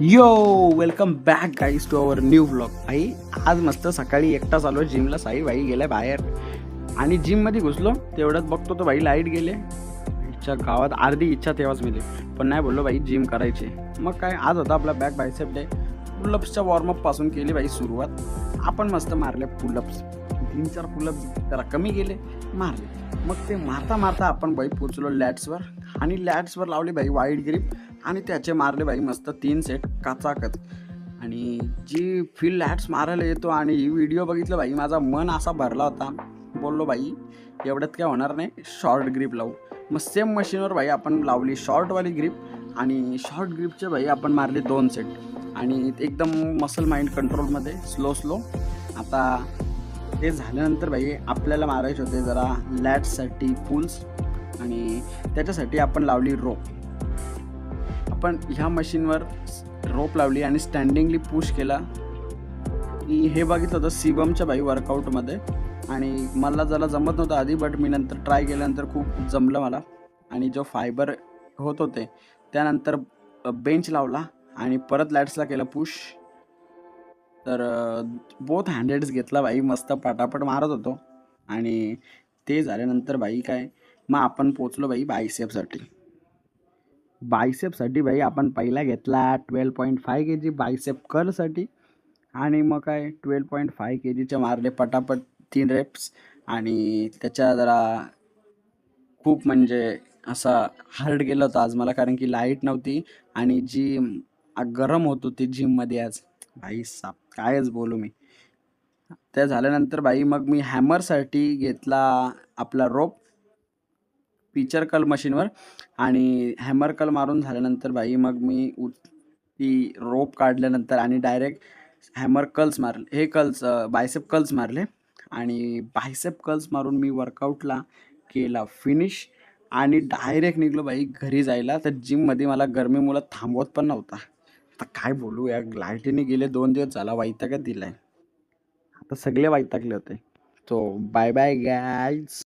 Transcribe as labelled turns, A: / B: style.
A: Yo welcome back guys to our new vlog. भाई आज मस्त सकाळी एकटाच आलो जिमला. साई भाई गेल्या बाहेर आणि जिममध्ये घुसलो. तेवढ्यात बघतो तो भाई लाईट गेले. इच्छा गावात अर्धी इच्छा तेव्हाच मिळते, पण नाही बोललो भाई जिम करायची. मग काय आज होता आपला बॅक बायसेप डे. पुलअप्सच्या वॉर्मअप पासून केली भाई सुरुवात. आपण मस्त मारले पुलअप्स. 3-4 पुलअप्स जरा कमी गेले, मारले. मग ते मारता मारता आपण भाई पोचलो लॅट्सवर आणि लॅट्सवर लावली भाई वाईड ग्रिप आणि त्याचे मारले भाई मस्त 3 सेट काचाकच. आणि जी फील लॅट्स मारायला येतो आणि ही व्हिडिओ बघितलं भाई माझा मन असा भरला होता. बोललो भाई एवढ्यात काय होणार नाही, शॉर्ट ग्रिप लावू. मग सेम मशीनवर भाई आपण लावली शॉर्टवाली ग्रिप आणि शॉर्ट ग्रिपचे भाई आपण मारले 2 सेट आणि एकदम मसल माइंड कंट्रोलमध्ये स्लो. आता ते झाल्यानंतर भाई आपल्याला मारायचे होते जरा लॅट्ससाठी पुल्स आणि त्याच्यासाठी आपण लावली रोप. आपण ह्या मशीनवर रोप लावली आणि स्टँडिंगली पुश केला. हे बघितलं होतं शिवमच्या भाई वर्कआउटमध्ये आणि मला जरा जमत नव्हतं आधी, बट मी नंतर ट्राय केल्यानंतर खूप जमलं मला. आणि जो फायबर होत होते त्यानंतर बेंच लावला आणि परत लॅट्सला केला पुश. तर बोथ हँडेड्स घेतला भाई, मस्त पटापट मारत होतो. आणि ते झाल्यानंतर भाई काय, मग आपण पोचलो भाई बायसेपसाठी भाई आपण पहिला घेतला 12.5 kg बायसेप कर्लसाठी. आणि मग काय 12.5 kgचे मारले पटापट 3 रेप्स. आणि त्याच्या जरा खूप म्हणजे असा हार्ड गेलं होतं आज मला, कारण की लाईट नव्हती आणि जी गरम होत होती जिममध्ये आज. भाई साप कायच बोलू मी. त्या झाल्यानंतर भाई मग मी हॅमरसाठी घेतला आपला रोप पिक्चर कल मशीनवर. आणि हॅमर कल मारून झाल्यानंतर भाई मग मी ती रोप काढल्यानंतर आणि डायरेक्ट हॅमर कल्स मारले. हे कल्स बायसेप कल्स मारले आणि बायसेप कल्स मारून मी वर्कआउटला केला फिनिश आणि डायरेक्ट निघलो भाई घरी जायला. तर जिममध्ये मला गरमीमुळं थांबवत पण नव्हता. आता काय बोलू या, लाईटीने गेले 2 दिवस झाला, वैतागच दिलाय. आता सगळे वैतागले होते. So bye bye guys.